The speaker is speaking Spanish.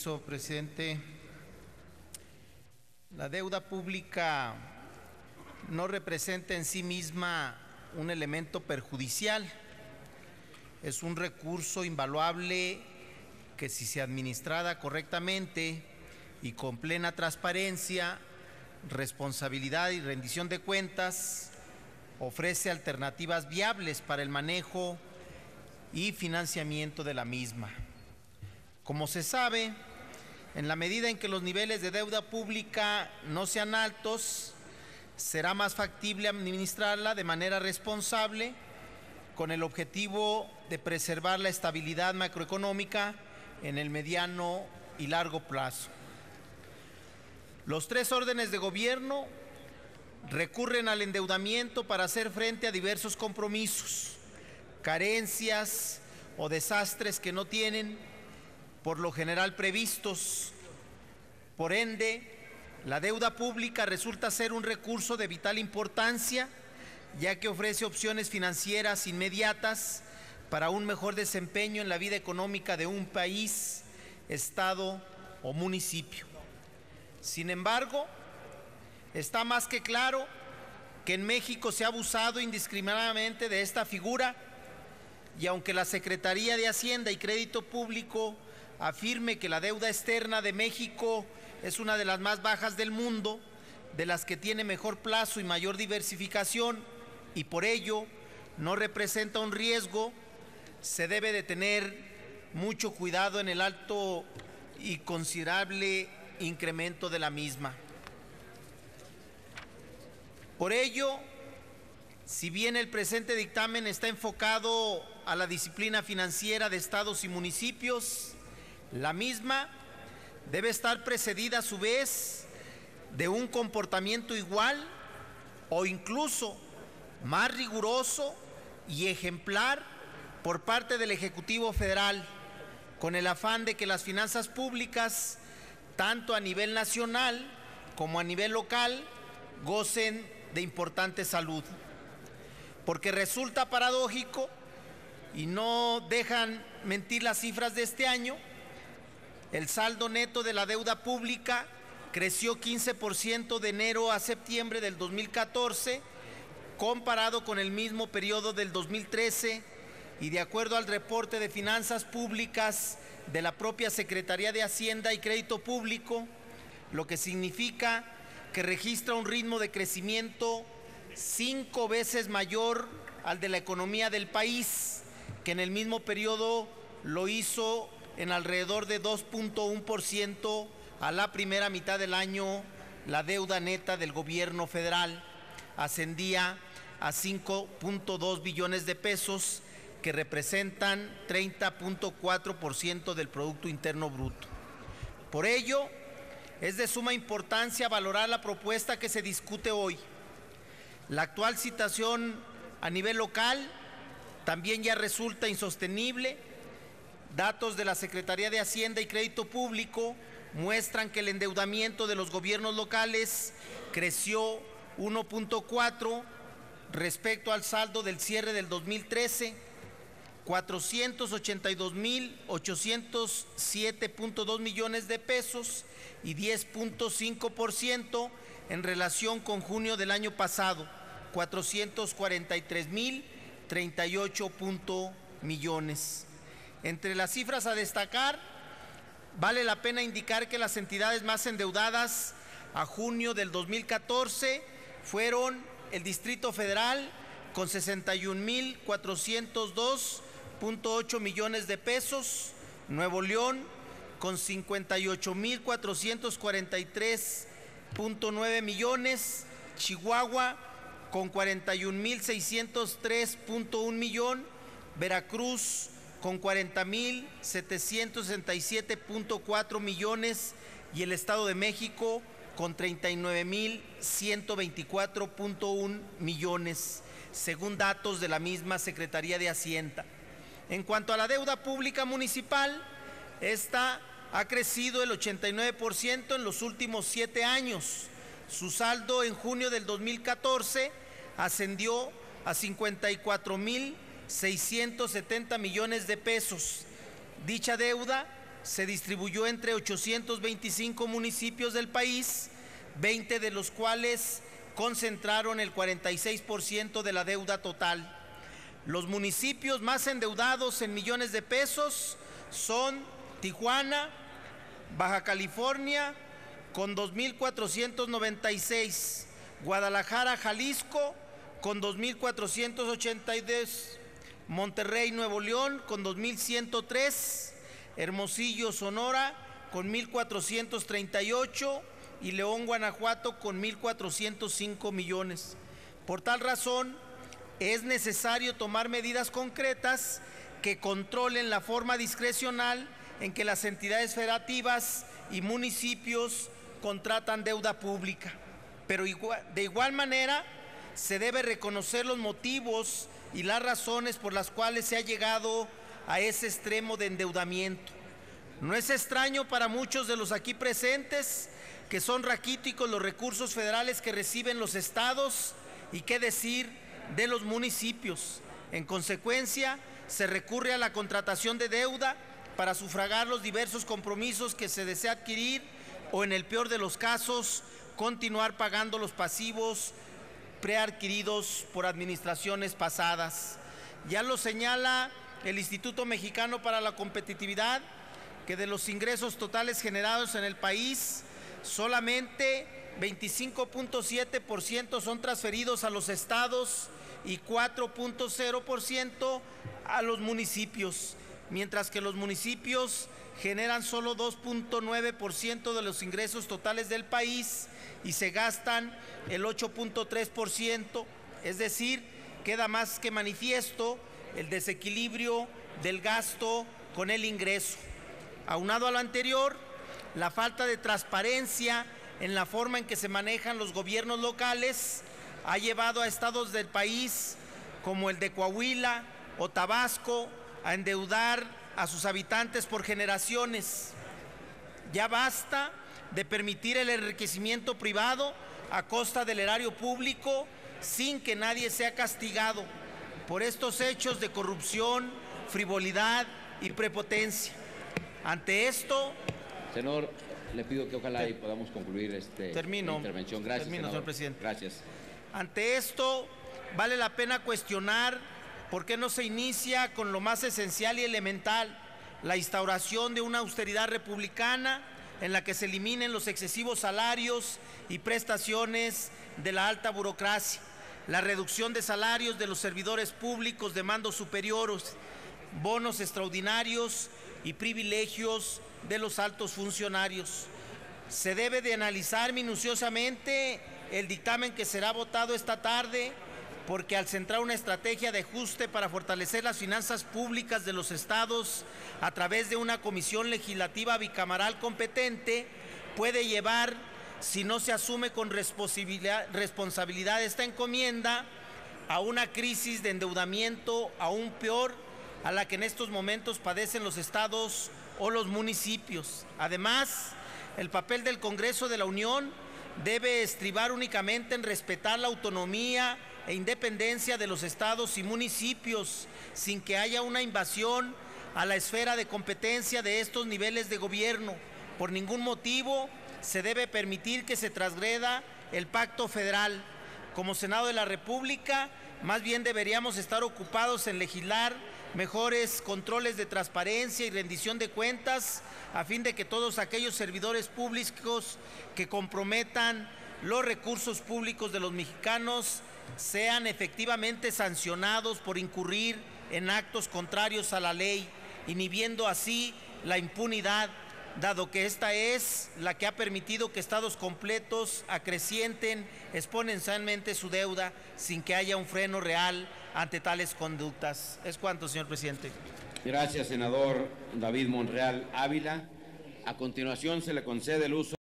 permiso, presidente. La deuda pública no representa en sí misma un elemento perjudicial. Es un recurso invaluable que, si se administrada correctamente y con plena transparencia, responsabilidad y rendición de cuentas, ofrece alternativas viables para el manejo y financiamiento de la misma. Como se sabe, en la medida en que los niveles de deuda pública no sean altos, será más factible administrarla de manera responsable, con el objetivo de preservar la estabilidad macroeconómica en el mediano y largo plazo. Los tres órdenes de gobierno recurren al endeudamiento para hacer frente a diversos compromisos, carencias o desastres que no tienen por lo general previstos. Por ende, la deuda pública resulta ser un recurso de vital importancia, ya que ofrece opciones financieras inmediatas para un mejor desempeño en la vida económica de un país, estado o municipio. Sin embargo, está más que claro que en México se ha abusado indiscriminadamente de esta figura, y aunque la Secretaría de Hacienda y Crédito Público afirme que la deuda externa de México es una de las más bajas del mundo, de las que tiene mejor plazo y mayor diversificación, y por ello no representa un riesgo, se debe de tener mucho cuidado en el alto y considerable incremento de la misma. Por ello, si bien el presente dictamen está enfocado a la disciplina financiera de estados y municipios, la misma debe estar precedida a su vez de un comportamiento igual o incluso más riguroso y ejemplar por parte del Ejecutivo Federal, con el afán de que las finanzas públicas, tanto a nivel nacional como a nivel local, gocen de importante salud. Porque resulta paradójico, y no dejan mentir las cifras de este año, el saldo neto de la deuda pública creció 15% de enero a septiembre del 2014, comparado con el mismo periodo del 2013, y de acuerdo al reporte de finanzas públicas de la propia Secretaría de Hacienda y Crédito Público, lo que significa que registra un ritmo de crecimiento 5 veces mayor al de la economía del país, que en el mismo periodo lo hizo en alrededor de 2.1% a la primera mitad del año. La deuda neta del gobierno federal ascendía a 5.2 billones de pesos, que representan 30.4% del Producto Interno Bruto. Por ello, es de suma importancia valorar la propuesta que se discute hoy. La actual situación a nivel local también ya resulta insostenible. Datos de la Secretaría de Hacienda y Crédito Público muestran que el endeudamiento de los gobiernos locales creció 1.4 respecto al saldo del cierre del 2013, 482.807.2 millones de pesos y 10.5% en relación con junio del año pasado, 443.038 millones. Entre las cifras a destacar, vale la pena indicar que las entidades más endeudadas a junio del 2014 fueron el Distrito Federal con 61.402.8 millones de pesos, Nuevo León con 58.443.9 millones, Chihuahua con 41.603.1 millón, Veracruz con 40.767.4 millones y el Estado de México con 39.124.1 millones, según datos de la misma Secretaría de Hacienda. En cuanto a la deuda pública municipal, esta ha crecido el 89% en los últimos 7 años. Su saldo en junio del 2014 ascendió a 54.670 millones de pesos. Dicha deuda se distribuyó entre 825 municipios del país, 20 de los cuales concentraron el 46% de la deuda total. Los municipios más endeudados en millones de pesos son Tijuana, Baja California, con 2.496, Guadalajara, Jalisco, con 2.482, Monterrey, Nuevo León, con 2.103, Hermosillo, Sonora, con 1.438 y León, Guanajuato, con 1.405 millones. Por tal razón, es necesario tomar medidas concretas que controlen la forma discrecional en que las entidades federativas y municipios contratan deuda pública. Pero de igual manera, se debe reconocer los motivos y las razones por las cuales se ha llegado a ese extremo de endeudamiento. No es extraño para muchos de los aquí presentes que son raquíticos los recursos federales que reciben los estados y qué decir de los municipios. En consecuencia, se recurre a la contratación de deuda para sufragar los diversos compromisos que se desea adquirir o, en el peor de los casos, continuar pagando los pasivos preadquiridos por administraciones pasadas. Ya lo señala el Instituto Mexicano para la Competitividad, que de los ingresos totales generados en el país, solamente 25.7% son transferidos a los estados y 4.0% a los municipios, mientras que los municipios generan solo 2.9% de los ingresos totales del país y se gastan el 8.3%, es decir, queda más que manifiesto el desequilibrio del gasto con el ingreso. Aunado a lo anterior, la falta de transparencia en la forma en que se manejan los gobiernos locales ha llevado a estados del país como el de Coahuila o Tabasco a endeudar a sus habitantes por generaciones. Ya basta de permitir el enriquecimiento privado a costa del erario público sin que nadie sea castigado por estos hechos de corrupción, frivolidad y prepotencia. Ante esto, senador, le pido que ojalá y podamos concluir esta intervención. Gracias, señor presidente. Gracias. Ante esto, vale la pena cuestionar por qué no se inicia con lo más esencial y elemental, la instauración de una austeridad republicana en la que se eliminen los excesivos salarios y prestaciones de la alta burocracia, la reducción de salarios de los servidores públicos de mandos superiores, bonos extraordinarios y privilegios de los altos funcionarios. Se debe de analizar minuciosamente el dictamen que será votado esta tarde, porque al centrar una estrategia de ajuste para fortalecer las finanzas públicas de los estados a través de una comisión legislativa bicamaral competente, puede llevar, si no se asume con responsabilidad esta encomienda, a una crisis de endeudamiento aún peor a la que en estos momentos padecen los estados o los municipios. Además, el papel del Congreso de la Unión debe estribar únicamente en respetar la autonomía e independencia de los estados y municipios, sin que haya una invasión a la esfera de competencia de estos niveles de gobierno. Por ningún motivo se debe permitir que se transgreda el pacto federal. Como Senado de la República, más bien deberíamos estar ocupados en legislar mejores controles de transparencia y rendición de cuentas, a fin de que todos aquellos servidores públicos que comprometan los recursos públicos de los mexicanos sean efectivamente sancionados por incurrir en actos contrarios a la ley, inhibiendo así la impunidad, dado que esta es la que ha permitido que estados completos acrecienten exponencialmente su deuda sin que haya un freno real ante tales conductas. Es cuanto, señor presidente. Gracias, senador David Monreal Ávila. A continuación se le concede el uso